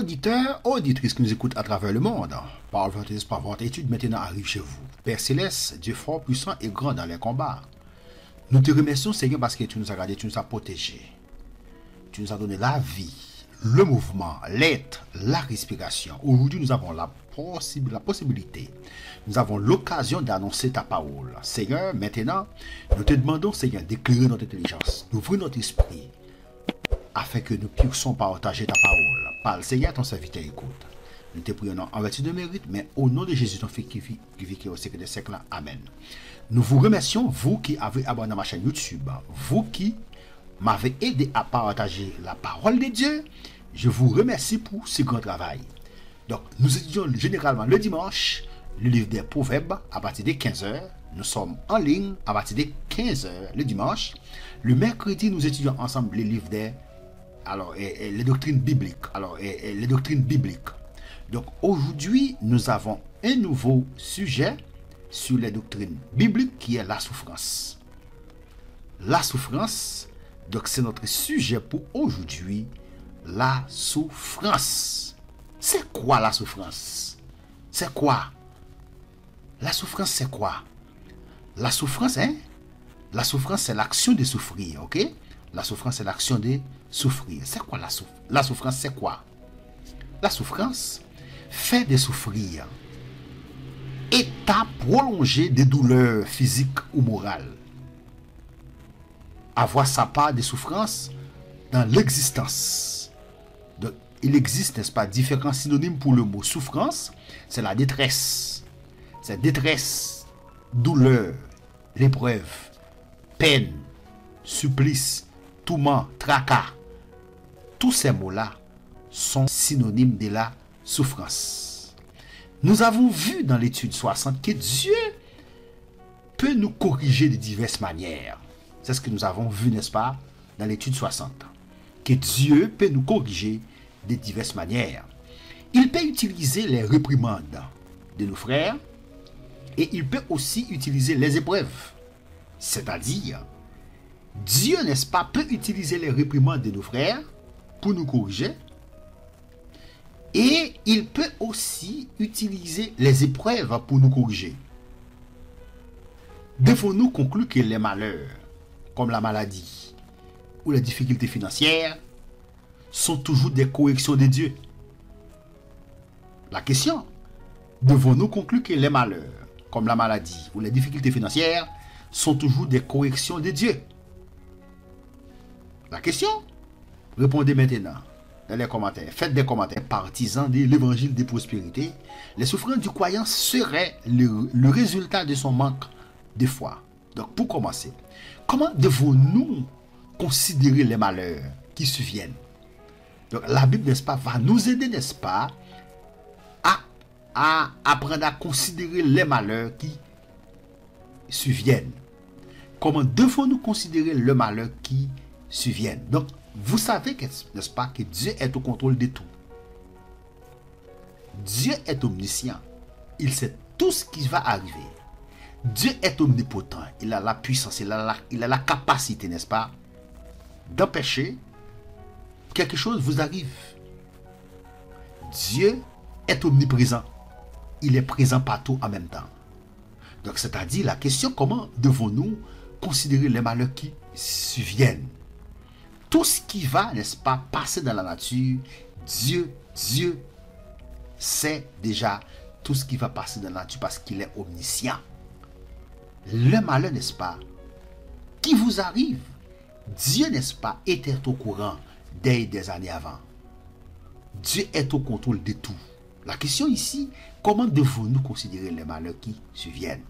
auditeurs, auditrices qui nous écoutent à travers le monde, par votre étude maintenant arrive chez vous. Père Céleste, Dieu fort, puissant et grand dans les combats. Nous te remercions, Seigneur, parce que tu nous as gardés, tu nous as protégés. Tu nous as donné la vie, le mouvement, l'être, la respiration. Aujourd'hui, nous avons la possibilité, nous avons l'occasion d'annoncer ta parole. Seigneur, maintenant, nous te demandons, Seigneur, d'éclairer notre intelligence, d'ouvrir notre esprit, afin que nous puissions partager ta parole. Parle, Seigneur, ton serviteur écoute. Nous te prions en vertu de mérite, mais au nom de Jésus, ton Fils qui vit au siècle des siècles. Amen. Nous vous remercions, vous qui avez abonné à ma chaîne YouTube, vous qui m'avez aidé à partager la parole de Dieu. Je vous remercie pour ce grand travail. Donc, nous étudions généralement le dimanche le livre des Proverbes à partir de 15h. Nous sommes en ligne à partir de 15h le dimanche. Le mercredi, nous étudions ensemble les livres des les doctrines bibliques. Les doctrines bibliques. Donc aujourd'hui, nous avons un nouveau sujet sur les doctrines bibliques qui est la souffrance. La souffrance, donc c'est notre sujet pour aujourd'hui, la souffrance. C'est quoi la souffrance? C'est quoi? La souffrance, c'est quoi? La souffrance, la souffrance, c'est l'action de souffrir, ok? La souffrance, c'est l'action de souffrir. C'est quoi la souffrance? La souffrance, c'est quoi? La souffrance fait de souffrir, état prolongé des douleurs physiques ou morales. Avoir sa part de souffrance dans l'existence. Donc, il existe, n'est-ce pas, différents synonymes pour le mot souffrance. C'est la détresse. C'est détresse, douleur, l'épreuve, peine, supplice, tourment, tracas. Tous ces mots-là sont synonymes de la souffrance. Nous avons vu dans l'étude 60 que Dieu peut nous corriger de diverses manières. C'est ce que nous avons vu, n'est-ce pas, dans l'étude 60. Que Dieu peut nous corriger de diverses manières. Il peut utiliser les réprimandes de nos frères et il peut aussi utiliser les épreuves. C'est-à-dire, Dieu, n'est-ce pas, peut utiliser les réprimandes de nos frères pour nous corriger. Et il peut aussi utiliser les épreuves pour nous corriger. Devons-nous conclure que les malheurs, comme la maladie ou les difficultés financières, sont toujours des corrections de Dieu? La question, devons-nous conclure que les malheurs, comme la maladie ou les difficultés financières, sont toujours des corrections de Dieu? La question, répondez maintenant dans les commentaires. Faites des commentaires. Partisans de l'évangile de prospérité, les souffrances du croyant seraient le résultat de son manque de foi. Donc, pour commencer, comment devons-nous considérer les malheurs qui surviennent? Donc, la Bible, n'est-ce pas, va nous aider, n'est-ce pas, à apprendre à considérer les malheurs qui surviennent. Comment devons-nous considérer le malheur qui surviennent? Donc, vous savez, n'est-ce pas, que Dieu est au contrôle de tout. Dieu est omniscient. Il sait tout ce qui va arriver. Dieu est omnipotent. Il a la puissance, il a la capacité, n'est-ce pas, d'empêcher que quelque chose vous arrive. Dieu est omniprésent. Il est présent partout en même temps. Donc, c'est-à-dire la question, comment devons-nous considérer les malheurs qui surviennent? Tout ce qui va, n'est-ce pas, passer dans la nature, Dieu sait déjà tout ce qui va passer dans la nature parce qu'il est omniscient. Le malheur, n'est-ce pas, qui vous arrive, Dieu, n'est-ce pas, était au courant dès des années avant. Dieu est au contrôle de tout. La question ici, comment devons-nous considérer les malheurs qui surviennent?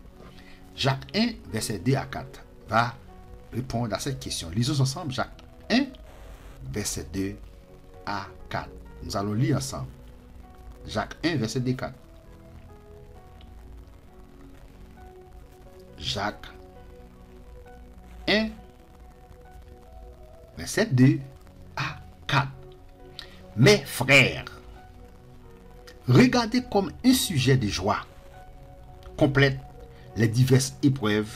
Jacques 1, verset 2 à 4 va répondre à cette question. Lisons ensemble Jacques 1, verset 2 à 4. Nous allons lire ensemble. Jacques 1, verset 2 à 4. Jacques 1, verset 2 à 4. Mes frères, regardez comme un sujet de joie complète les diverses épreuves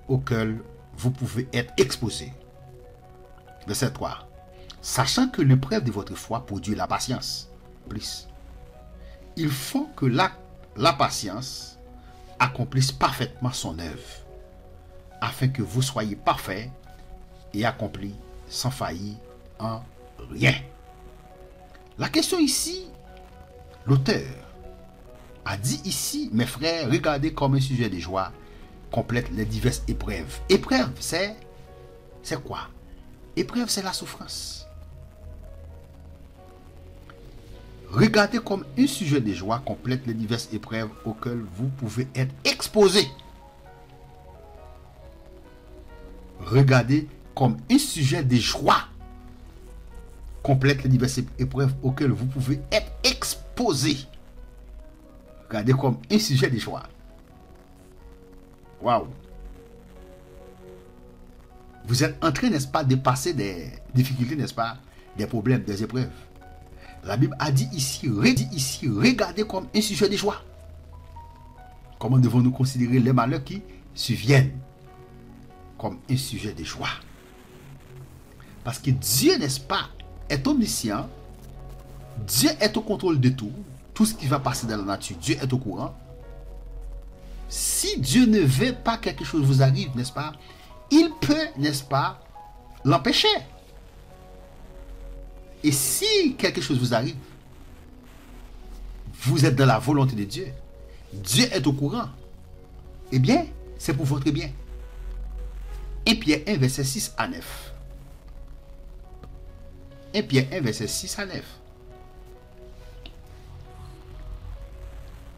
auxquelles vous pouvez être exposés. Verset 3. Sachant que l'épreuve de votre foi produit la patience. accomplisse. Il faut que la patience accomplisse parfaitement son œuvre, afin que vous soyez parfaits et accomplis sans faillir en rien. La question ici, l'auteur a dit ici, mes frères, regardez comme un sujet de joie complète les diverses épreuves. Épreuve, c'est quoi? Épreuve, c'est la souffrance. Regardez comme un sujet de joie complète les diverses épreuves auxquelles vous pouvez être exposés. Regardez comme un sujet de joie complète les diverses épreuves auxquelles vous pouvez être exposés. Regardez comme un sujet de joie. Waouh! Vous êtes en train, n'est-ce pas, de passer des difficultés, n'est-ce pas, des problèmes, des épreuves. La Bible a dit ici, regardez comme un sujet de joie. Comment devons-nous considérer les malheurs qui surviennent comme un sujet de joie? Parce que Dieu, n'est-ce pas, est omniscient. Dieu est au contrôle de tout. Tout ce qui va passer dans la nature, Dieu est au courant. Si Dieu ne veut pas que quelque chose vous arrive, n'est-ce pas, il peut, n'est-ce pas, l'empêcher. Et si quelque chose vous arrive, vous êtes dans la volonté de Dieu, Dieu est au courant, eh bien, c'est pour votre bien. 1 Pierre 1, verset 6 à 9. 1 Pierre 1, verset 6 à 9.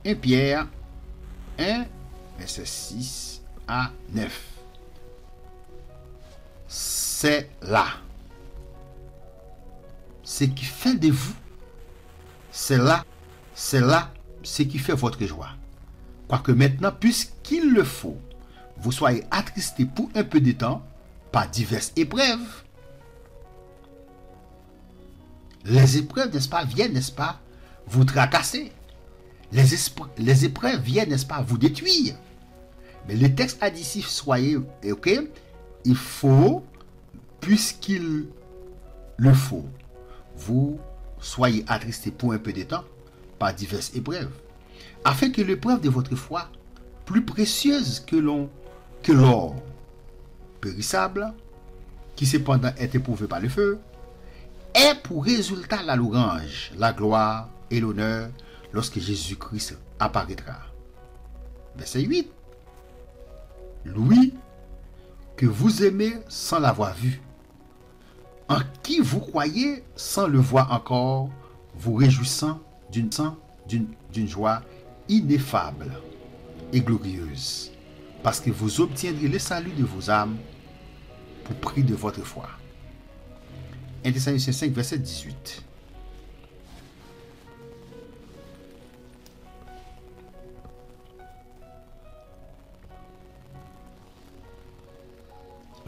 1 Pierre 1, verset 6 à 9. C'est là. Ce qui fait de vous, c'est là ce qui fait votre joie. Quoique maintenant, puisqu'il le faut, vous soyez attristés pour un peu de temps par diverses épreuves. Les épreuves, n'est-ce pas, viennent, n'est-ce pas, vous tracasser. Les épreuves viennent, n'est-ce pas, vous détruire. Mais le texte a dit ici, soyez, ok, il faut, puisqu'il le faut, vous soyez attristés pour un peu de temps par diverses épreuves, afin que l'épreuve de votre foi, plus précieuse que l'or périssable, qui cependant est éprouvé par le feu, ait pour résultat la louange, la gloire et l'honneur lorsque Jésus-Christ apparaîtra. Verset 8. Lui que vous aimez sans l'avoir vu, en qui vous croyez sans le voir encore, vous réjouissant d'une joie ineffable et glorieuse, parce que vous obtiendrez le salut de vos âmes pour prix de votre foi. 1 Thessaloniciens 5, verset 18.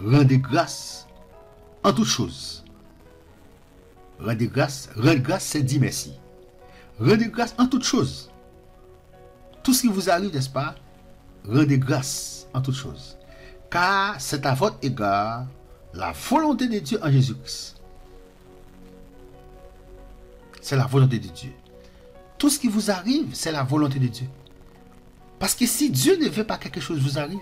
Rendez grâce en toutes choses. Rendez grâce, c'est dire merci. Rendez grâce en toutes choses. Tout ce qui vous arrive, n'est-ce pas? Rendez grâce en toutes choses. Car c'est à votre égard la volonté de Dieu en Jésus-Christ. C'est la volonté de Dieu. Tout ce qui vous arrive, c'est la volonté de Dieu. Parce que si Dieu ne veut pas que quelque chose vous arrive,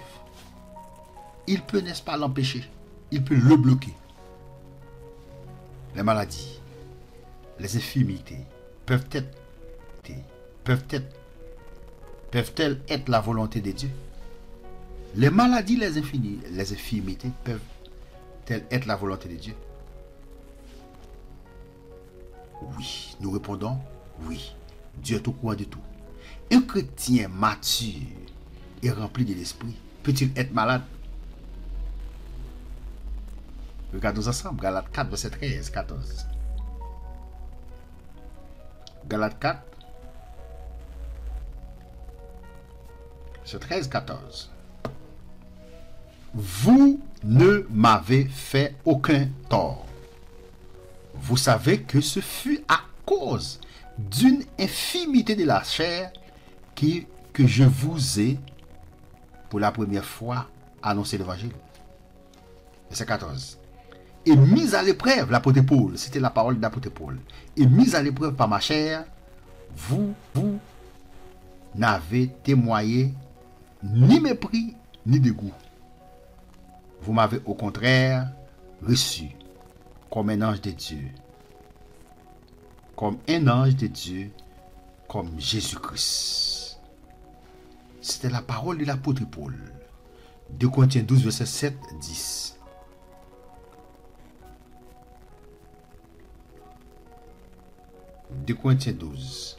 il peut, n'est-ce pas, l'empêcher. Il peut le bloquer. Les maladies, les infirmités peuvent-elles être la volonté de Dieu? Les maladies, les infirmités peuvent-elles être la volonté de Dieu? Oui, nous répondons oui. Dieu est au courant de tout. Un chrétien mature et rempli de l'esprit peut-il être malade? Regardons ensemble, Galates 4, verset 13, 14. Galates 4, verset 13, 14. Vous ne m'avez fait aucun tort. Vous savez que ce fut à cause d'une infimité de la chair que je vous ai, pour la première fois, annoncé l'évangile. Verset 14. et mise à l'épreuve, l'apôtre Paul, c'était la parole de l'apôtre Paul, et mise à l'épreuve par ma chair, vous n'avez témoigné ni mépris, ni dégoût. Vous m'avez au contraire reçu comme un ange de Dieu, comme un ange de Dieu, comme Jésus-Christ. C'était la parole de l'apôtre Paul. 2 Corinthiens 12, verset 7, 10. De Corinthiens 12,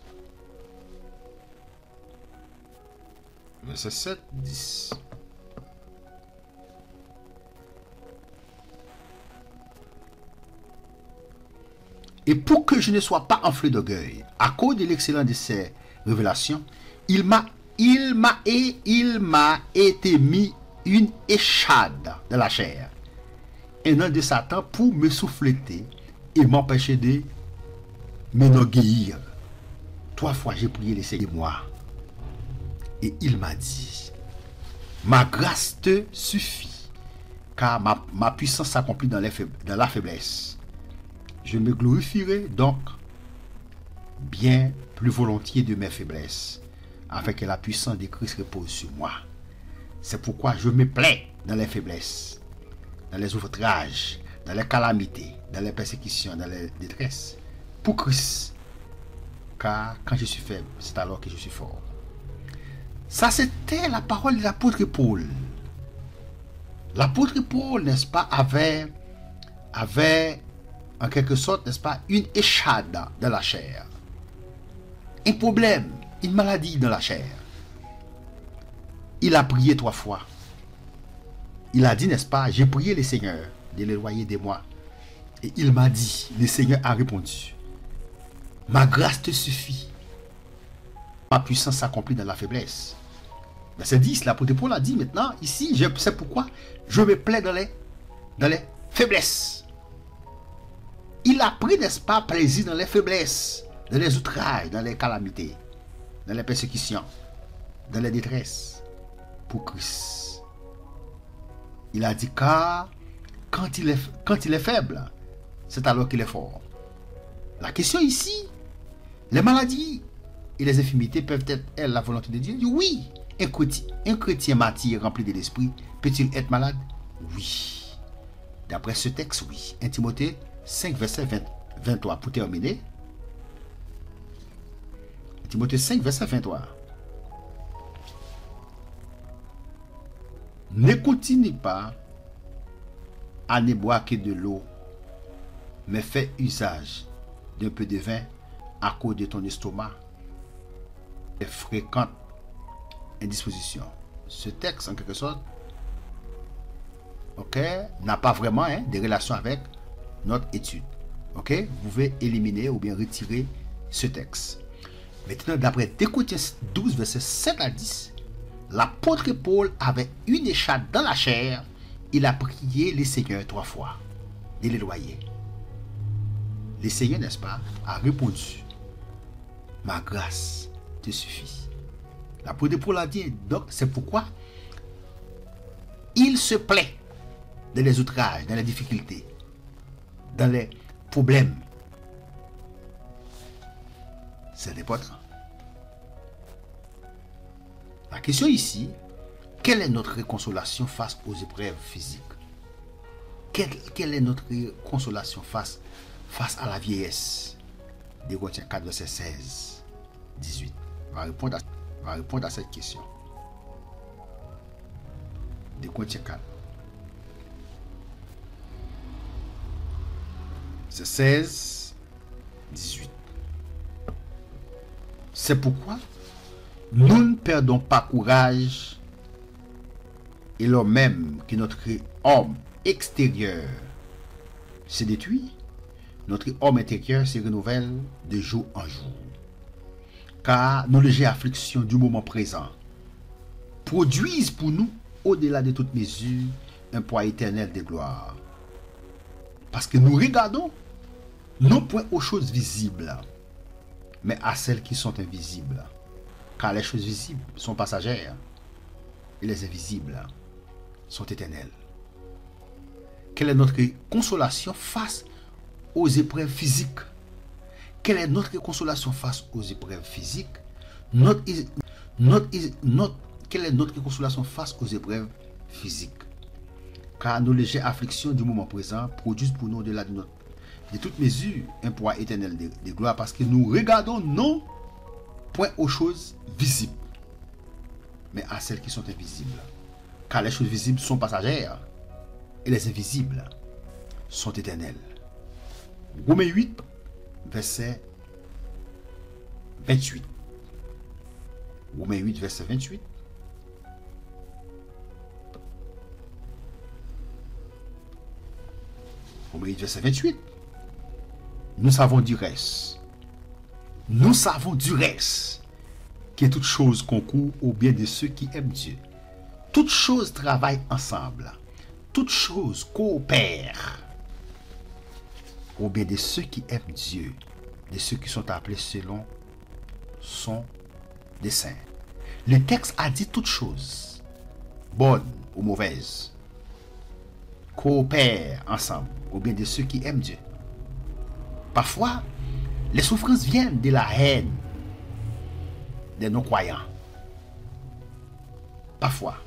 verset 7, 10. Et pour que je ne sois pas enflé d'orgueil, à cause de l'excellence de ces révélations, il m'a été mis une échade de la chair, un ange de Satan pour me souffleter et m'empêcher de m'enorgueillir. 3 fois j'ai prié le Seigneur moi, et il m'a dit, ma grâce te suffit, car ma puissance s'accomplit dans la faiblesse. Je me glorifierai donc bien plus volontiers de mes faiblesses, afin que la puissance de Christ repose sur moi. C'est pourquoi je me plais dans les faiblesses, dans les outrages, dans les calamités, dans les persécutions, dans les détresses, pour Christ. Car quand je suis faible, c'est alors que je suis fort. Ça, c'était la parole de l'apôtre Paul. L'apôtre Paul, n'est-ce pas, avait en quelque sorte, n'est-ce pas, une échade dans la chair. Un problème, une maladie dans la chair. Il a prié 3 fois. Il a dit, n'est-ce pas, j'ai prié le Seigneur de l'éloigner de moi. Et il m'a dit, le Seigneur a répondu, ma grâce te suffit. Ma puissance s'accomplit dans la faiblesse. Verset 10, l'apôtre Paul a dit maintenant, ici, je sais pourquoi je me plais dans les faiblesses. Il a pris, n'est-ce pas, plaisir dans les faiblesses, dans les outrages, dans les calamités, dans les persécutions, dans les détresses, pour Christ. Il a dit, car quand il est faible, c'est alors qu'il est fort. La question ici, les maladies et les infirmités peuvent être, elles, la volonté de Dieu? Oui. Un chrétien martyr rempli de l'esprit peut-il être malade? Oui. D'après ce texte, oui. 1 Timothée 5, verset 23. Pour terminer, Timothée 5, verset 23. Ne continue pas à ne boire que de l'eau, mais fais usage d'un peu de vin à cause de ton estomac et fréquente indisposition. Ce texte, en quelque sorte, n'a pas vraiment de relation avec notre étude. Vous pouvez éliminer ou bien retirer ce texte. Maintenant, d'après 2 Corinthiens 12, versets 7 à 10, l'apôtre Paul avait une échade dans la chair. Il a prié le Seigneur 3 fois de l'éloigner. Le Seigneur, n'est-ce pas, a répondu, ma grâce te suffit. L'apôtre Paul a dit, donc c'est pourquoi il se plaît dans les outrages, dans les difficultés, dans les problèmes. C'est important. La question ici, quelle est notre consolation face aux épreuves physiques? Quelle est notre consolation face à la vieillesse? 2 Corinthiens 4, verset 16, 18. Va répondre à cette question. 2 Corinthiens 4. C'est 16, 18. C'est pourquoi nous ne perdons pas courage, et lors même que notre homme extérieur se détruit, notre homme intérieur se renouvelle de jour en jour. Car nos légères afflictions du moment présent produisent pour nous, au-delà de toute mesure, un poids éternel de gloire. Parce que nous regardons non point aux choses visibles, mais à celles qui sont invisibles. Car les choses visibles sont passagères et les invisibles sont éternelles. Quelle est notre consolation face aux épreuves physiques? Quelle est notre consolation face aux épreuves physiques? Quelle est notre consolation face aux épreuves physiques? Car nos légères afflictions du moment présent produisent pour nous au-delà de toute mesure un poids éternel de gloire, parce que nous regardons non point aux choses visibles, mais à celles qui sont invisibles. Car les choses visibles sont passagères et les invisibles sont éternelles. Romains 8, verset 28. Romains 8, verset 28. Romains 8, verset 28. Nous savons du reste. Nous savons du reste que toute chose concourt au bien de ceux qui aiment Dieu. Toutes choses travaillent ensemble. Toutes choses coopèrent au bien de ceux qui aiment Dieu, de ceux qui sont appelés selon son dessein. Le texte a dit toutes choses, bonnes ou mauvaises, coopèrent ensemble au bien de ceux qui aiment Dieu. Parfois, les souffrances viennent de la haine des non-croyants. Parfois,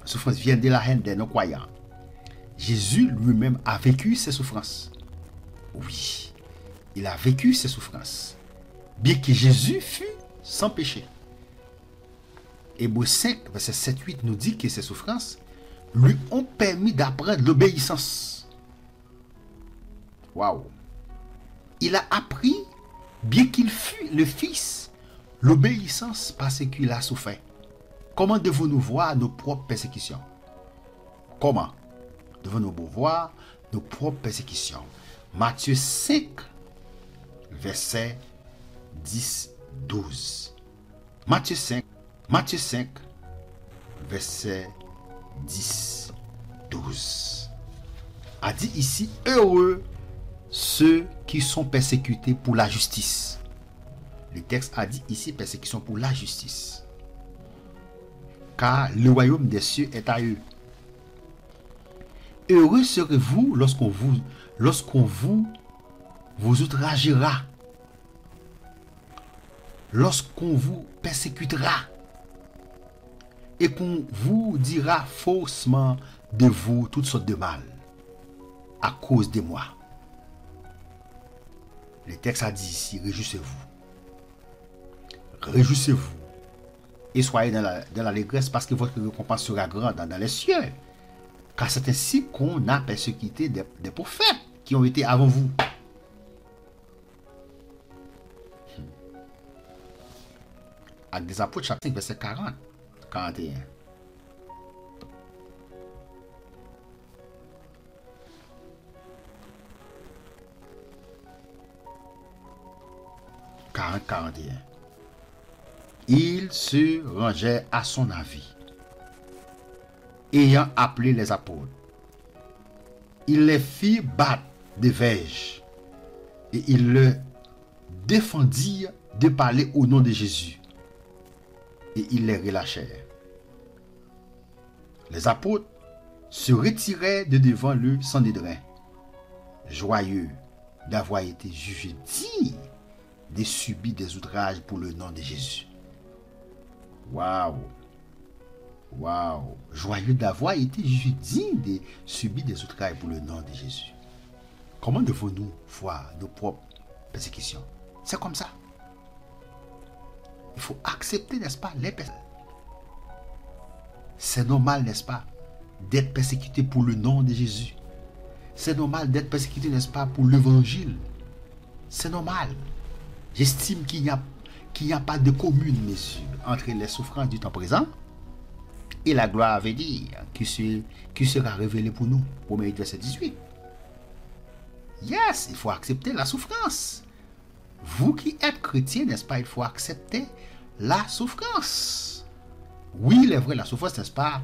les souffrances viennent de la haine des non-croyants. Jésus lui-même a vécu ces souffrances. Oui, il a vécu ces souffrances, bien que Jésus fût sans péché. Hébreux 5, verset 7-8 nous dit que ces souffrances lui ont permis d'apprendre l'obéissance. Waouh! Il a appris, bien qu'il fût le Fils, l'obéissance parce qu'il a souffert. Comment devons-nous voir nos propres persécutions? Comment devons-nous voir nos propres persécutions? Matthieu 5, verset 10-12. Matthieu 5, verset 10-12. A dit ici, heureux ceux qui sont persécutés pour la justice. Le texte a dit ici persécution pour la justice. Car le royaume des cieux est à eux. Heureux serez-vous lorsqu'on vous outragera, lorsqu'on vous persécutera et qu'on vous dira faussement de vous toutes sortes de mal à cause de moi. Le texte a dit ici, réjouissez-vous. Réjouissez-vous et soyez dans l'allégresse, parce que votre récompense sera grande dans les cieux. Car c'est ainsi qu'on a persécuté des prophètes qui ont été avant vous. Actes des Apôtres, chapitre 5, verset 40, 41. Il se rangeait à son avis, ayant appelé les apôtres. Il les fit battre de verges et il le défendit de parler au nom de Jésus. Et ils les relâchèrent. Les apôtres se retiraient de devant le Sanhédrin, joyeux d'avoir été jugés dignes de subir des outrages pour le nom de Jésus. Waouh! Waouh! Joyeux d'avoir été jugés dignes de subir des outrages pour le nom de Jésus. Comment devons-nous voir nos propres persécutions? C'est comme ça. Il faut accepter, n'est-ce pas, les persécutions. C'est normal, n'est-ce pas, d'être persécuté pour le nom de Jésus. C'est normal d'être persécuté, n'est-ce pas, pour l'évangile. C'est normal. J'estime qu'il n'y a pas de commune mesure entre les souffrances du temps présent et la gloire à venir qui sera révélée pour nous. Romains 8, verset 18. Yes, il faut accepter la souffrance. Vous qui êtes chrétien, n'est-ce pas, il faut accepter la souffrance. Oui, il est vrai, la souffrance, n'est-ce pas,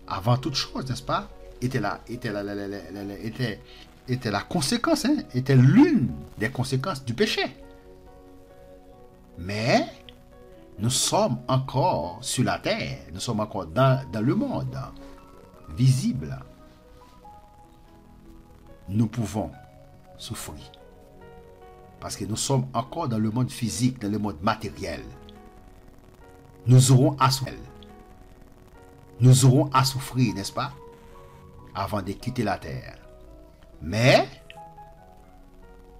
avant toute chose, n'est-ce pas, était la conséquence, était l'une des conséquences du péché. Mais nous sommes encore sur la terre, nous sommes encore dans le monde visible. nous pouvons souffrir. Parce que nous sommes encore dans le monde physique, dans le monde matériel. Nous aurons à souffrir. Nous aurons à souffrir, n'est-ce pas? Avant de quitter la terre. Mais,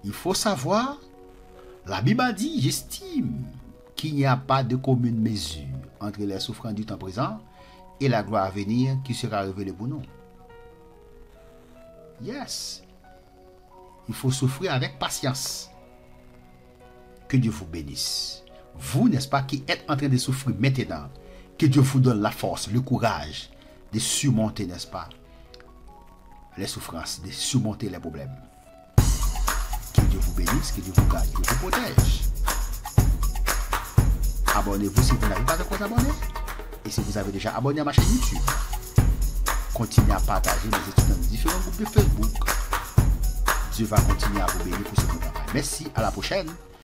il faut savoir, la Bible a dit, j'estime qu'il n'y a pas de commune mesure entre les souffrances du temps présent et la gloire à venir qui sera révélée pour nous. Yes. Il faut souffrir avec patience. Que Dieu vous bénisse. Vous, n'est-ce pas, qui êtes en train de souffrir maintenant, que Dieu vous donne la force, le courage de surmonter, n'est-ce pas, les souffrances, de surmonter les problèmes. Que Dieu vous bénisse, que Dieu vous garde, que Dieu vous protège. Abonnez-vous si vous n'avez pas encore abonné. Et si vous avez déjà abonné à ma chaîne YouTube, continuez à partager mes études dans différents groupes de Facebook. Dieu va continuer à vous bénir pour ce travail. Merci, à la prochaine.